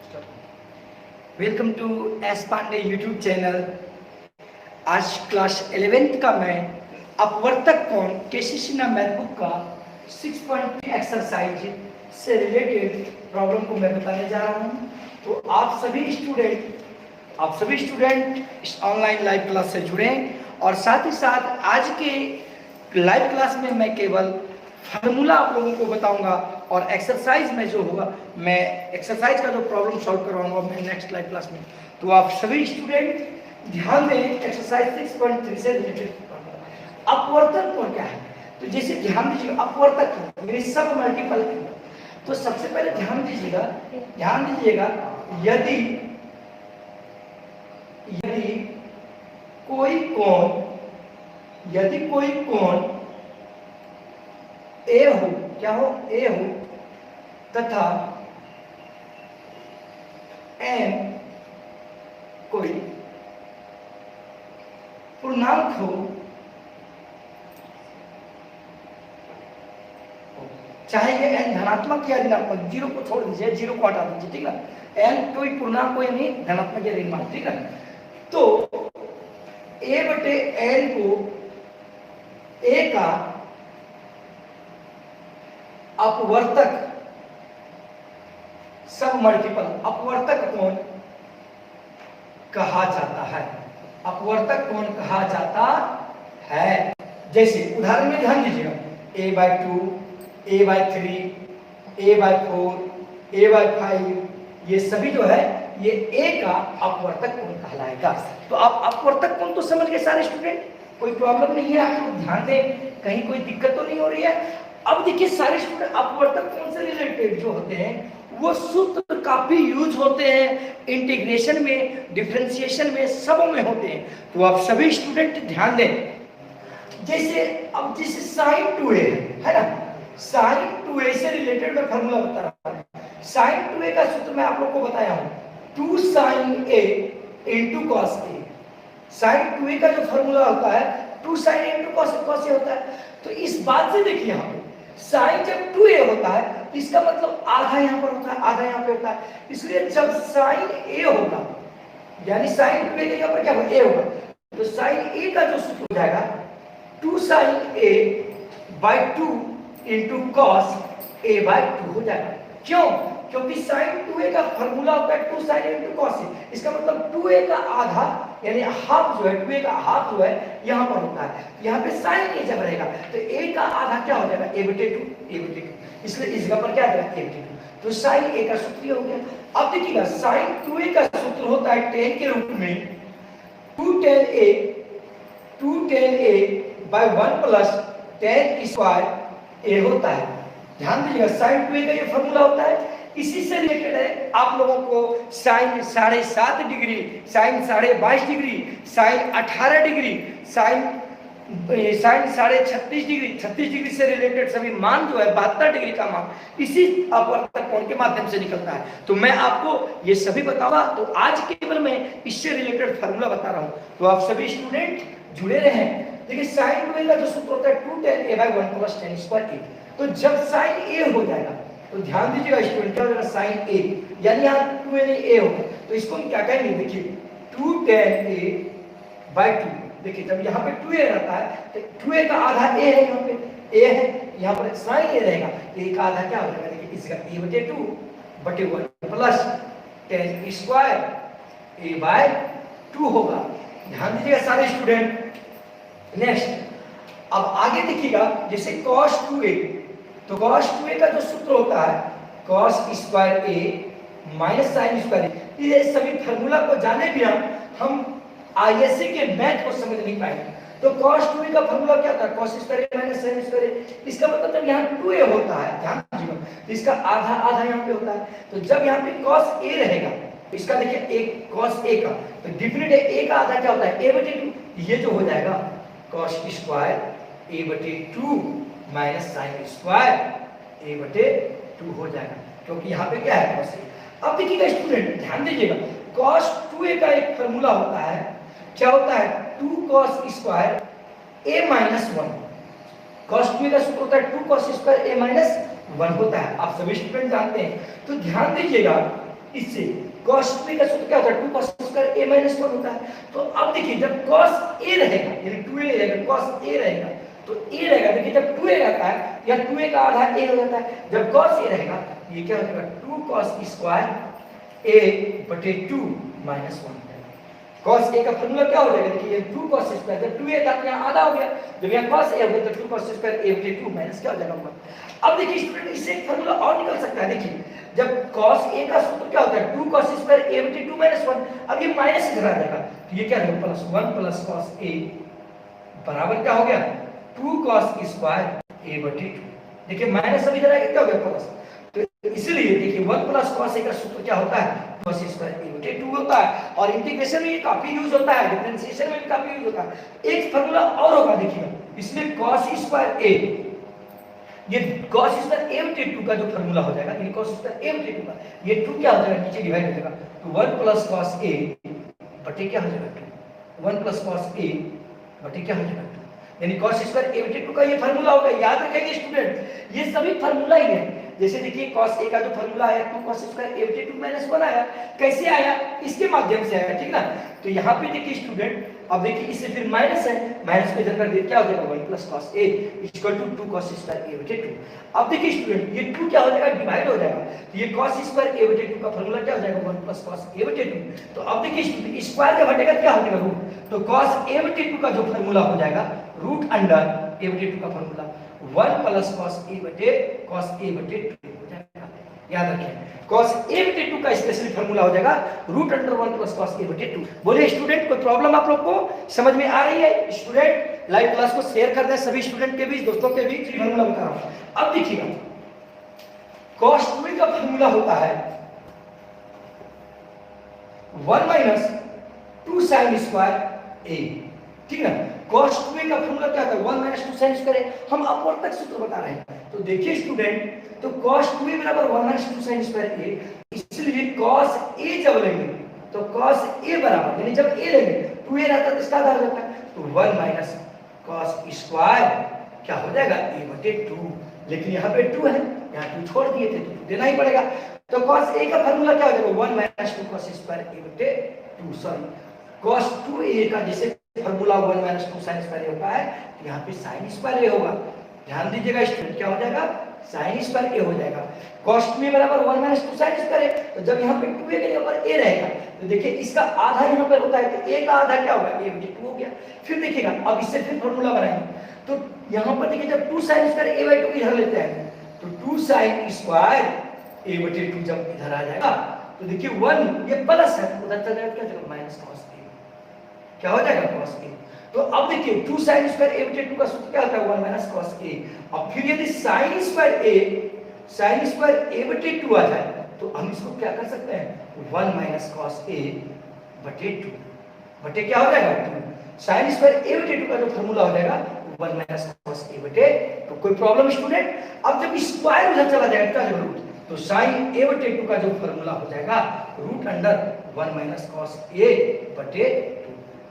Welcome to S Pandey YouTube channel. आज class 11th का मैं अपवर्तक कोण केसीसी मैथबुक का 6.3 एक्सरसाइज से रिलेटेड प्रॉब्लम को मैं बताने जा रहा हूं। तो आप सभी स्टूडेंट इस ऑनलाइन लाइव क्लास से जुड़े और साथ ही साथ आज के लाइव क्लास में मैं केवल फार्मूला आप लोगों को बताऊंगा और एक्सरसाइज में जो होगा मैं एक्सरसाइज का जो प्रॉब्लम सॉल्व करवाऊंगा मैं नेक्स्ट लाइव क्लास में। तो आप सभी स्टूडेंट ध्यान दें, एक्सरसाइज 6.3 से रिलेटेड अपवर्तक कोण क्या है। तो जैसे ध्यान दीजिए अपवर्तक मेरे सब मल्टीपल। तो सबसे पहले ध्यान दीजिएगा यदि कोई कोण ए हो, क्या हो, ए हो तथा एन कोई पूर्णांक हो, चाहे ये एन धनात्मक या ऋणात्मक, जीरो को छोड़ दीजिए, जीरो को हटा दीजिए, ठीक है। एन कोई पूर्णांक हो यानी धनात्मक या ऋणात्मक, ठीक है। तो ए बटे एन को ए का अपवर्तक सब मल्टीपल अपवर्तक कोण कहा जाता है। अपवर्तक कोण कहा जाता है। जैसे उदाहरण में ध्यान दीजिएगा a/2, a/3, a/4, a/5 ये सभी जो है ये a का अपवर्तक कोण कहलाएगा। तो आप अपवर्तक कोण तो समझ गए सारे स्टूडेंट, कोई प्रॉब्लम नहीं है। आप ध्यान दें, कहीं कोई दिक्कत तो नहीं हो रही है। अब देखिए सारे स्टूडेंट अपवर्तक कोण से रिलेटेड जो होते हैं वो सूत्र काफी यूज होते हैं, इंटीग्रेशन में, डिफरेंशिएशन में, सब में होते हैं। तो आप सभी स्टूडेंट ध्यान दें। जैसे अब जैसे sin 2a है ना, sin 2a से रिलेटेड मैं फार्मूला बता रहा हूं। sin 2a का सूत्र मैं आप लोग को बताया हूं 2 sin a into cos a। sin 2a का जो फार्मूला होता है 2 sin a into cos a होता है। तो इस बात से देखिए यहाँ पे साइन जब 2a होता है तो इसका मतलब आधा यहाँ पर होता है, आधा यहाँ पे होता है। इसलिए जब साइन a होगा यानी साइन 2a का यहाँ पर क्या होगा, a होगा, तो साइन a का जो सूत्र हो जाएगा 2 sin a by 2 into cos a by 2 हो जाएगा। क्यों? क्योंकि sin 2a का फार्मूला होता है 2 sin a into cos a। इसका मतलब 2a का आधा यानी हाफ जो है, 2a का हाफ जो है यहाँ पर होता है। यहाँ पे sin a जब रहेगा तो a का आधा क्या हो जाएगा, a/2, इसलिए इस जगह पर क्या आ जाएगा, a/2। तो sin a का सूत्र हो गया। अब देखिएगा sin 2a का सूत्र होता है tan के रूप में 2 tan a by 1 plus tan square a होता है। ध्यान दीजिएगा sin 2a का ये फार्मूला होता है। इसी से रिलेटेड है आप लोगों को sin 7.5 degree, sin 22.5 degree, sin 18 degree, sin 36.5 degree, 36 degree से रिलेटेड सभी मान जो है 72 डिग्री का मान इसी अपवर्तक कोण के माध्यम से निकलता है। तो मैं आपको ये सभी बताऊंगा। तो आज केवल मैं इससे रिलेटेड फार्मूला बता रहा हूं। तो आप सभी स्टूडेंट जुड़े रहें। देखिए sin 2a का जो सूत्र होता है 2 tan a by 1 plus tan square a। तो जब sin a हो जाएगा तो ध्यान दीजिएगा स्टूडेंट, क्या हो जाएगा sin a यानी यहाँ 2a नहीं a होगा। तो इसको हम क्या कहेंगे, देखिए 2 tan a by 2। देखिए जब यहाँ पे 2a रहता है तो 2a का आधा a है, यहाँ पे a है, यहाँ पर sin a रहेगा, a का आधा क्या हो जाएगा, देखिए इसका a/2 बटे 1 plus tan square a by 2 होगा। ध्यान दीजिएगा सारे स्टूडेंट। नेक्स्ट अब आगे देखिएगा जैसे cos 2a, तो cos 2a का जो सूत्र होता है cos square a minus sin square a। ये सभी फार्मूला को जाने भी हम आईएससी के मैथ को समझ नहीं पाएंगे। तो cos 2a का फार्मूला क्या था, cos square a minus sin square a। इसका मतलब जब यहाँ 2a होता है, ध्यान दीजिएगा, इसका आधा आधा यहाँ पे होता है। तो जब यहाँ पे cos a रहेगा, इसका देखिए एक cos a का, तो डिफिनेट है a का आधा क्या होता है, a/2। ये जो हो जाएगा cos square a/2 minus sin square a/2 हो जाएगा, क्योंकि यहाँ पे क्या है cos a। अब देखिएगा स्टूडेंट ध्यान दीजिएगा cos 2a का एक फार्मूला होता है, क्या होता है 2 cos square a minus 1। cos 2a का सूत्र होता है 2 cos स्क्वायर a माइनस 1 होता है। आप सभी स्टूडेंट जानते हैं। तो ध्यान दीजिएगा इससे cos 2a का सूत्र क्या होता है 2 cos स्क्वायर a माइनस 1 होता है। तो अब देखिए जब cos a रहेगा यानी 2a रहेगा cos a रहेगा तो a रहेगा, देखिए जब 2a रहता है या 2a का आधा a हो जाता है, जब cos a रहेगा ये क्या हो जाएगा 2 cos स्क्वायर a बटे 2 माइनस 1। cos a का फॉर्मूला क्या हो जाएगा, देखिए ये 2 cos स्क्वायर, जब 2a था तो यहाँ आधा हो गया, जब यहाँ cos a हो गया तो 2 cos स्क्वायर a बटे 2 माइनस क्या हो जाएगा 1। अब देखिए स्टूडेंट इससे एक फॉर्मूला और निकल सकता है, देखिए जब cos a का सूत्र क्या होता है 2 cos स्क्वायर a बटे 2 माइनस 1, अब ये माइनस इधर आ जाएगा तो ये क्या होगा प्लस 1 प्लस cos a बराबर क्या हो गया 2 cos स्क्वायर a बटे 2। देखिए माइनस अब इधर आएगा क्या हो गया प्लस, तो इसलिए देखिए 1 प्लस cos a का सूत्र क्या होता है cos स्क्वायर a बटे 2 होता है, और इंटीग्रेशन में ये काफी यूज होता है, डिफरेंशिएशन में भी काफी यूज होता है। एक फॉर्मूला और होगा देखिए, इसलिए cos स्क्वायर a, ये cos स्क्वायर a बटे 2 का जो फॉर्मूला हो जाएगा, ये cos स्क्वायर a बटे 2 का ये 2 क्या हो जाएगा नीचे डिवाइड हो जाएगा तो 1 प्लस cos a बटे क्या हो जाएगा 2, 1 प्लस cos a बटे क्या हो जाएगा 2, यानी cos स्क्वायर a बटे 2 का ये फॉर्मूला होगा। याद रखेंगे स्टूडेंट ये सभी फॉर्मूला ही है, जैसे देखिए cos a का जो फॉर्मूला आया 2 cos स्क्वायर a बटे 2 माइनस 1 आया, कैसे आया इसके माध्यम से आया, ठीक ना। तो यहाँ पे देखिए स्टूडेंट अब देखिए इससे फिर माइनस है, माइनस को इधर कर दिया क्या हो जाएगा 1 plus cos a equal to 2 cos square a बटे 2। अब देखिए स्टूडेंट ये 2 क्या हो जाएगा डिवाइड हो जाएगा, तो ये cos स्क्वायर a बटे 2 का फॉर्मूला क्या हो जाएगा 1 प्लस cos a बटे 2। तो अब देखिए स्टूडेंट स्क्वायर का हटेगा क्या हो जाएगा रूट, तो cos a बटे 2 का जो फॉर्मूला हो जाएगा रूट अंडर a बटे 2 का फॉर्मूला 1 प्लस cos a बटे 2 हो जाएगा। याद रखें cos a बटे 2 का स्पेशली फॉर्मूला हो जाएगा root under 1 plus cos a बटे 2। बोले स्टूडेंट कोई प्रॉब्लम आप लोग को समझ में आ रही है? स्टूडेंट लाइव क्लास को शेयर कर दें सभी स्टूडेंट के बीच, दोस्तों के बीच फॉर्मूला बता रहा हूं। अब देखिएगा cos 2a का फॉर्मूला होता है 1 माइनस 2 sin स्क्वायर a, ठीक है। cos 2a का फॉर्मूला क्या था 1 माइनस 2 sin स्क्वायर a, हम अपवर्तक सूत्र बता रहे हैं। तो देखिए स्टूडेंट तो cos 2a बराबर 1 माइनस 2 sin स्क्वायर a, इसलिए cos a जब लेंगे तो cos a बराबर यानी जब a लेंगे 2a रहता तो इसका आधा हो जाता है तो 1 माइनस cos स्क्वायर क्या हो जाएगा a बटे 2, लेकिन यहाँ पे 2 है यहाँ 2 छोड़ दिए थे तो 2 देना ही पड़ेगा। तो cos a का फॉर्मूला क्या हो जाएगा 1 माइनस 2 cos स्क्वायर a बटे 2, सॉरी cos 2a का जैसे फॉर्मूला 1 माइनस 2 sin स्क्वायर होता है तो यहाँ पे sin स्क्वायर a होगा। ध्यान दीजिएगा स्टूडेंट क्या हो जाएगा sin स्क्वायर a हो जाएगा। cos 2a बराबर 1 माइनस 2 sin स्क्वायर a, तो जब यहाँ पे 2a के ऊपर a रहेगा तो देखिए इसका आधा यहाँ पर होता है तो a का आधा क्या होगा a बटे 2 हो गया। फिर देखिएगा अब इससे फिर फॉर्मूला बनाएंगे तो यहाँ पर देखिए जब 2 sin स्क्वायर a बटे 2 इधर लेते हैं तो 2 sin स्क्वायर a बटे 2 जब इधर आ जाएगा तो देखिए 1 ये प्लस है उधर चला जाएगा क्या चलो माइनस cos a, क्या हो जाएगा cos a। तो अब देखिए 2 sin स्क्वायर a बटे 2 का सूत्र क्या होता है 1 माइनस cos a। अब फिर यदि sin स्क्वायर a बटे 2 आ जाए तो हम इसको क्या कर सकते हैं 1 माइनस cos a बटे 2 बटे क्या हो जाएगा 2, sin स्क्वायर a बटे 2 का जो फॉर्मूला हो जाएगा 1 माइनस cos a बटे 2। कोई प्रॉब्लम स्टूडेंट? अब जब स्क्वायर उधर चला जाएगा क्या जब रूट तो sin a बटे 2 का जो फॉर्मूला हो जाएगा root under 1 minus cos a बटे 2।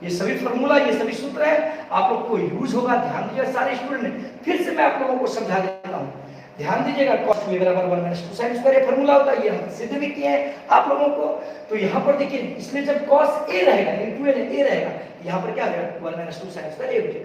ये सभी फॉर्मूला ये सभी सूत्र है आप लोग को यूज होगा, ध्यान दीजिएगा सारे स्टूडेंट। फिर से मैं आप लोगों को समझा देता हूँ, ध्यान दीजिएगा cos 2a बराबर 1 माइनस 2 sin स्क्वायर फॉर्मूला होता है, ये हम सिद्ध भी किए हैं आप लोगों को। तो यहाँ पर देखिए इसलिए जब cos a रहेगा यानी 2a रहेगा यहाँ पर क्या आ जाएगा 1 माइनस 2 sin स्क्वायर a बटे 2।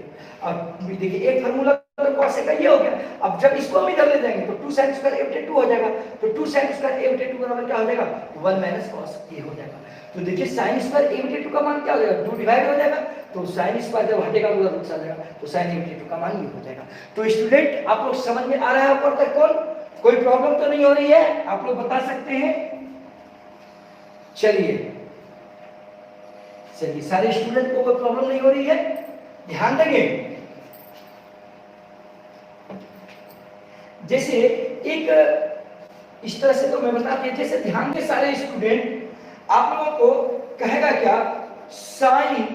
अब देखिए एक फॉर्मूला तो cos a का ये हो गया, अब जब इसको हम इधर ले जाएंगे तो 2 sin स्क्वायर a बटे 2 हो जाएगा, तो 2 sin स्क्वायर a बटे 2 बराबर क्या हो जाएगा 1 माइनस cos a हो जाएगा। तो देखिए sin स्क्वायर a बटे 2 का मान क्या हो जाएगा 2 डिवाइड हो जाएगा, तो sin स्क्वायर जब हटेगा तो उधर रूट आ जाएगा, तो sin a बटे 2 का मान ये हो जाएगा। तो स्टूडेंट आप लोग समझ में आ रहा है ऊपर तक कौन, कोई प्रॉब्लम तो नहीं हो रही है? आप लोग बता सकते हैं? चलिए सारे स्टूडेंट को कोई प्रॉब्लम नहीं हो रही है, ध्यान देंगे। जैसे एक इस तरह से तो मैं बता दिया, जैसे ध्यान के सारे स्टूडेंट आप लोगों को कहेगा क्या साइन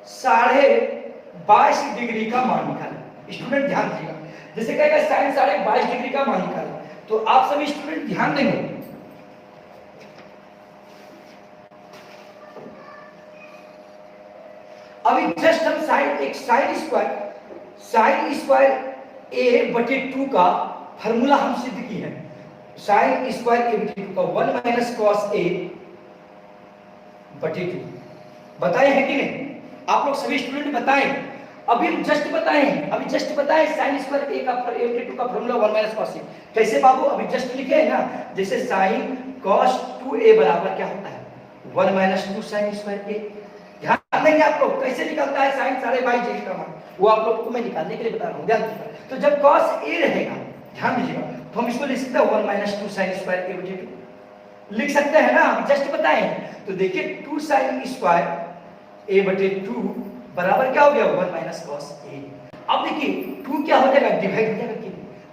22.5 डिग्री का मान निकालें। स्टूडेंट ध्यान दीजिएगा, जैसे कहेगा साइन 22.5 डिग्री का मान निकालें, तो आप सभी स्टूडेंट ध्यान देंगे। अभी जस्ट हम साइन स्क्वायर a बटे 2 का फॉर्मूला हम सिद्ध की है, साइन स्क्वायर ए बटे 2 का 1 माइनस कॉस ए बटे 2। बताए हैं कि नहीं? आप लोग सभी स्टूडेंट बताएं। अभी जस्ट बताएं साइन स्क्वायर ए का ए बटे 2 का फॉर्मूला 1 माइनस कॉस ए। कैसे बाबू? अभी जस्ट लिखे हैं ना, जैसे साइन कॉस 2a बराबर क्या होता है? 1 माइनस 2 साइन स्क्वायर ए। ध्यान देंगे आप लोग कैसे निकलता है साइन 22.5 डिग्री का मान, वो आप लोग को मैं निकालने के लिए बता रहा हूँ, ध्यान दीजिएगा। तो जब कॉस ए रहेगा, ध्यान दीजिएगा, तो हम इसको लिख सकते हैं 1 माइनस 2 साइन स्क्वायर ए बटे 2 लिख सकते हैं ना, जस्ट बताएं। तो देखिए 2 साइन स्क्वायर ए बटे 2 बराबर क्या हो गया? 1 माइनस कॉस ए। अब देखिए 2 क्या हो जाएगा? डिवाइड हो जाएगा,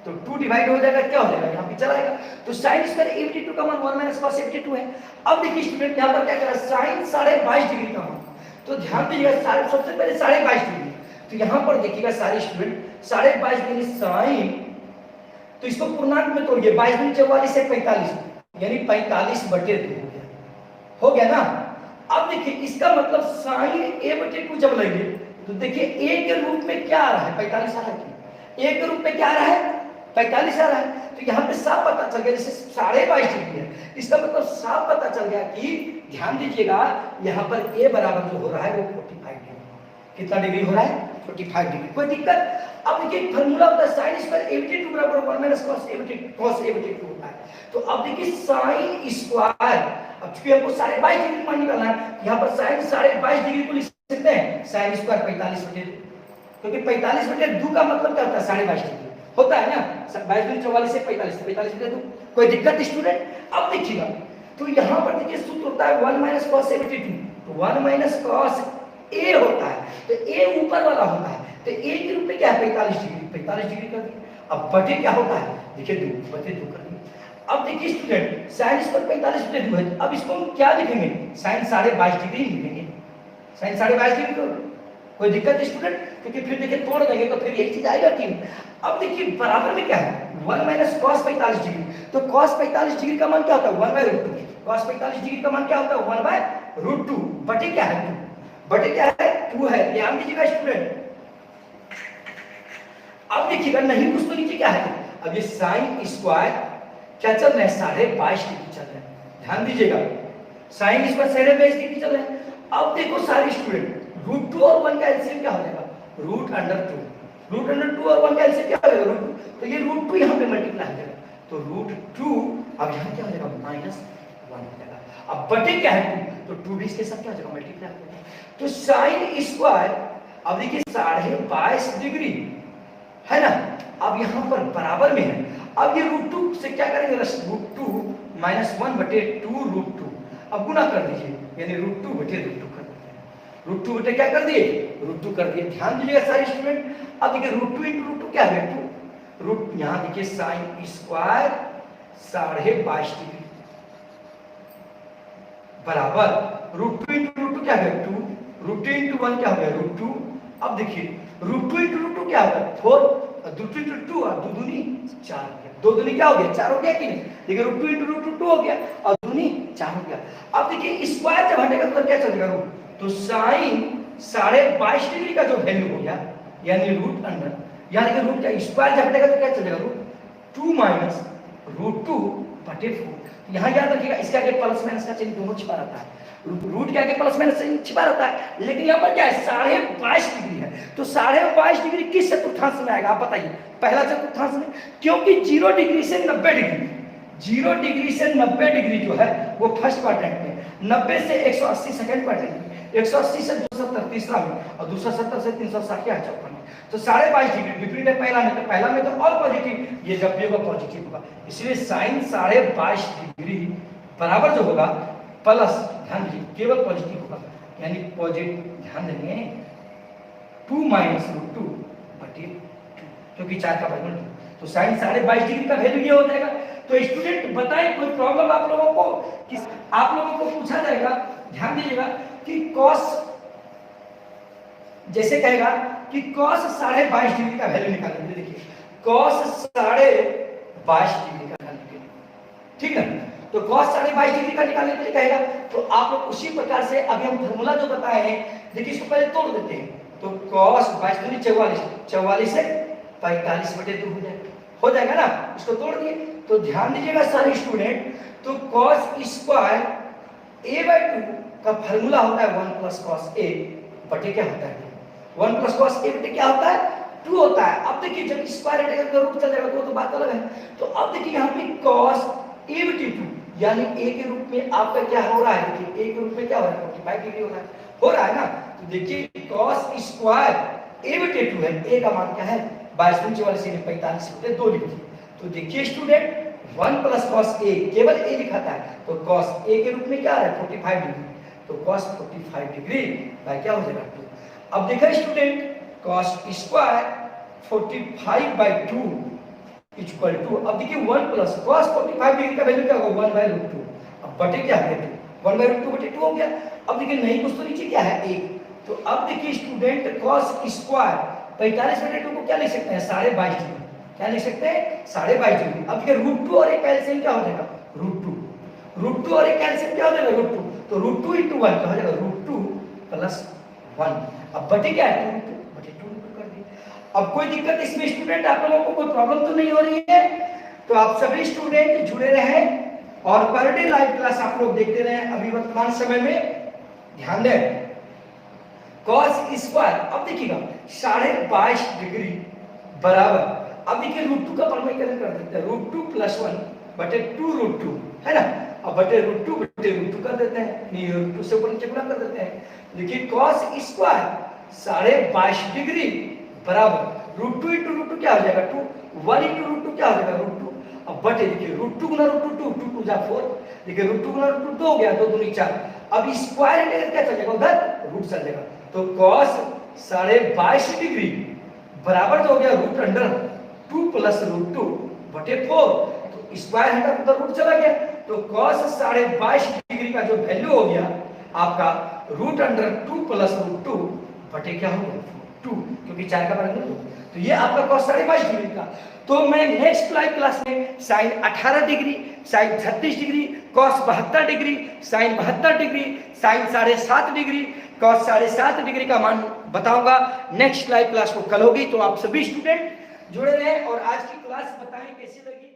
तो 2 डिवाइड हो जाएगा, क्या हो जाएगा? यहाँ पे चला आएगा। तो साइन स्क्वायर ए बटे 2 का मान 1 माइनस कॉस ए बटे 2 है। अब देखिए स्टूडेंट यहाँ पर क्या कर रहा है? साइन 22.5 डिग्री का मान, तो ध्यान दीजिएगा सबसे पहले 22.5 डिग्री, तो यहाँ पर देखिएगा सारे स्टूडेंट 22.5 डिग्री साइन, तो इसको पूर्णांक में तोड़िए, 22 दूनी 44 से 45, यानी 45 बटे 2 हो गया ना। अब देखिए इसका मतलब साइन ए बटे 2 जब लेंगे तो देखिए ए के रूप में क्या आ रहा है? 45 आ रहा है। ए के रूप में क्या आ रहा है? 45 आ रहा है। तो यहाँ पे साफ पता चल गया, जैसे 22.5 डिग्री है, इसका मतलब साफ पता चल गया कि ध्यान दीजिएगा यहाँ पर ए बराबर जो हो रहा है वो 45 डिग्री। कितना डिग्री हो रहा है? 45 डिग्री। कोई दिक्कत? अब देखिए फॉर्मूला होता है साइन स्क्वायर ए बटे 2 बराबर 1 माइनस कॉस ए बटे 2 होता है। तो अब देखिए साइन स्क्वायर, अब चूंकि हमको 22.5 डिग्री मान निकालना है, यहाँ पर साइन 22.5 डिग्री को लिख सकते हैं साइन स्क्वायर 45 बटे 2, क्योंकि 45 बटे 2 का मतलब क्या होता है? 22.5 डिग्री होता है ना। 22 दूनी 44 से 45 बटे 2। कोई दिक्कत स्टूडेंट? अब देखिएगा तो यहाँ पर देखिए सूत्र होता है 1 माइनस कॉस ए बटे 2, तो 1 माइनस कॉस ए होता है, तो ए ऊपर वाला होता है, तो ए के रूप में क्या है? 45 डिग्री, 45 डिग्री कर दिए। अब बटे क्या होता है? देखिए 2 बटे 2 कर दिए। अब देखिए स्टूडेंट साइन स्क्वायर 45 बटे 2 है, अब इसको हम क्या लिखेंगे? साइन 22.5 डिग्री लिखेंगे, साइन 22.5 डिग्री को। कोई दिक्कत स्टूडेंट? क्योंकि फिर देखिए तोड़ देंगे तो फिर एक चीज आएगा कि अब देखिए बराबर में क्या है? 1 माइनस कॉस 45 डिग्री, तो कॉस 45 डिग्री का मान क्या होता है? 1/√2। कॉस 45 डिग्री का मान क्या होता है? 1/√2। बटे क्या है? 2 बटे क्या है? 2 है। ध्यान दीजिएगा स्टूडेंट। अब देखिएगा नहीं कुछ तो नीचे क्या है? अब ये साइन स्क्वायर क्या चल रहा है? 22.5 डिग्री चल रहा है। ध्यान दीजिएगा साइन स्क्वायर 22.5 डिग्री चल रहा है। अब देखो सारे स्टूडेंट √2 और 1 का एलसीएम क्या हो जाएगा? √2। √2 और 1 का एलसीएम क्या हो जाएगा? √2। तो ये √2 यहाँ पे मल्टीप्लाई हो जाएगा, तो √2 अब यहाँ क्या हो जाएगा? -1 हो जाएगा। अब बटे क्या है? 2, तो 2 भी इसके साथ क्या हो जाएगा? मल्टीप्लाई हो जाएगा। तो साइन स्क्वायर अब देखिए 22.5 डिग्री है ना, अब यहाँ पर बराबर में है। अब ये √2 से क्या करेंगे? √2 -1 बटे 2 √2, अब गुना कर दीजिए, यानी √2 बटे √2 कर दिए। √2 बटे क्या कर दिए? √2 कर दिए। ध्यान दीजिएगा सारे स्टूडेंट। अब देखिए √2 × √2 क्या है? 2 रूट, यहाँ देखिए साइन स्क्वायर 22.5 डिग्री बराबर √2 × √2 क्या है? 2, √2 × 1 क्या हो गया? √2। अब देखिए √2 × √2 क्या होगा? 4, और 2 × 2 और 2 दूनी 4 हो गया। 2 दूनी क्या हो गया? 4 हो गया कि नहीं? देखिए √2 × √2 2 हो गया और दूनी 4 हो गया। अब देखिए स्क्वायर जब हटेगा तो क्या चलेगा? रूट, तो साइन 22.5 डिग्री का जो वैल्यू हो गया, यानी रूट अंडर, यानी कि रूट क्या स्क्वायर जब हटेगा तो क्या चलेगा? √2 माइनस √2 बटे 4। यहाँ याद रखिएगा इसके आगे प्लस माइनस का चिन्ह दोनों छिपा रहता है, रूट के आगे प्लस माइनस चिन्ह छिपा रहता है, लेकिन यहाँ पर क्या है? 22.5 डिग्री है, तो 22.5 डिग्री किस चतुर्थांश में आएगा? आप बताइए। पहला चतुर्थांश में, क्योंकि 0 डिग्री से 90 डिग्री, 0 डिग्री से 90 डिग्री जो है वो फर्स्ट क्वाड्रेंट में, 90 से 180 सेकंड क्वाड्रेंट में, 180 से 270 तीसरा में, और 270 से 360 है चौथा में। तो 22.5 डिग्री विपरीत है पहला में, तो पहला में तो ऑल पॉजिटिव, ये जब भी होगा पॉजिटिव होगा, इसलिए साइन 22.5 डिग्री बराबर जो होगा प्लस, ध्यान दीजिए केवल पॉजिटिव होगा, यानी पॉजिटिव, ध्यान देंगे 2 माइनस √2 बटे 2, क्योंकि 4 का वर्गमूल 2, तो साइन 22.5 डिग्री का वैल्यू ये हो जाएगा। तो स्टूडेंट बताएं कोई प्रॉब्लम आप लोगों को? कि आप लोगों को पूछा जाएगा, ध्यान दीजिएगा कि कॉस, जैसे कहेगा कि कॉस 22.5 डिग्री का वैल्यू निकालने के लिए, देखिए कॉस 22.5 डिग्री का वैल्यू निकालने, ठीक है, तो cos 22.5 डिग्री का निकालने के लिए कहेगा, तो आप लोग उसी प्रकार से अभी हम फार्मूला जो बताए हैं, देखिए इसको पहले तोड़ देते हैं, तो cos 22 दूनी 44, 44 से 45 बटे 2 हो जाएगा ना, इसको तोड़ दिए, तो ध्यान दीजिएगा सारे स्टूडेंट, तो cos स्क्वायर a/2 का फॉर्मूला होता है 1 प्लस कॉस ए बटे क्या होता है 1 प्लस कॉस ए बटे क्या होता है 2 होता है। अब देखिए जब स्क्वायर हटेगा तो रूट चलेगा तो बात अलग है। तो अब देखिए यहाँ पे cos a बटे 2 यानी a के रूप में आपका क्या हो रहा है, देखिए a के रूप में क्या हो रहा है 45 डिग्री हो रहा है ना। तो देखिए cos स्क्वायर a बटे 2 है, a का मान क्या है 22 नीचे वाले से 45 बटे 2 डिग्री। तो देखिए स्टूडेंट 1 प्लस कॉस ए केवल a लिखा था, तो cos a के रूप में क्या है 45 डिग्री, तो cos 45 डिग्री बाय क्या हो जाएगा 2। अब देखा student cos square 45/2 equal to, अब देखिए 1 प्लस cos 45 डिग्री का वैल्यू क्या होगा 1/√2, अब बटे क्या है 2, 1/√2 बटे 2 हो गया। अब देखिए नहीं कुछ तो नीचे क्या है 1, तो अब देखिए स्टूडेंट cos स्क्वायर 45/2 को क्या लिख सकते हैं 22.5 डिग्री, क्या लिख सकते हैं 22.5 डिग्री। अब देखिए √2 और एक कैल्शियम क्या हो जाएगा √2 और एक कैल्शियम क्या हो जाएगा √2, तो √2 × 1 क्या हो जाएगा √2 + 1, अब बटे क्या है 2 बटे 2 कर दिए। अब कोई दिक्कत इसमें स्टूडेंट आप लोगों को कोई प्रॉब्लम तो नहीं हो रही है? तो आप सभी स्टूडेंट जुड़े रहें और पर डे लाइव क्लास आप लोग देखते रहें। अभी वर्तमान समय में ध्यान दें cos स्क्वायर, अब देखिएगा 22.5 डिग्री बराबर, अब देखिए √2 का परिमाणीकरण कर देते हैं √2 + 1 बटे 2√2 है ना, अब बटे √2 बटे √2 कर देते हैं, नहीं √2 से ऊपर नीचे गुणा कर देते हैं। देखिए cos स्क्वायर 22.5 डिग्री बराबर √2 × √2 क्या हो जाएगा 2, 1 × √2 क्या हो जाएगा √2, अब बटे देखिए √2 गुना √2 2 2 जा 4, देखिए √2 गुना √2 2 हो गया 2 2 4, अब स्क्वायर हटेगा क्या चल जाएगा उधर रूट चल जाएगा, तो cos 22.5 डिग्री बराबर जो हो गया √2 + √2 बटे 4, तो स्क्वायर हटा तो रूट चला गया, तो cos 22.5 डिग्री का जो वैल्यू हो गया आपका √2 + √2 बटे क्या हो गया 2, क्योंकि 4 का बराबर 2, तो ये आपका cos 22.5 डिग्री का। तो मैं नेक्स्ट लाइव क्लास में sin 18 degree, sin 36 degree, cos 72 degree, sin 72 degree, sin 7.5 degree, cos 7.5 degree का मान बताऊंगा। नेक्स्ट लाइव क्लास को कल होगी, तो आप सभी स्टूडेंट जुड़े रहें और आज की क्लास बताएं कैसी लगी।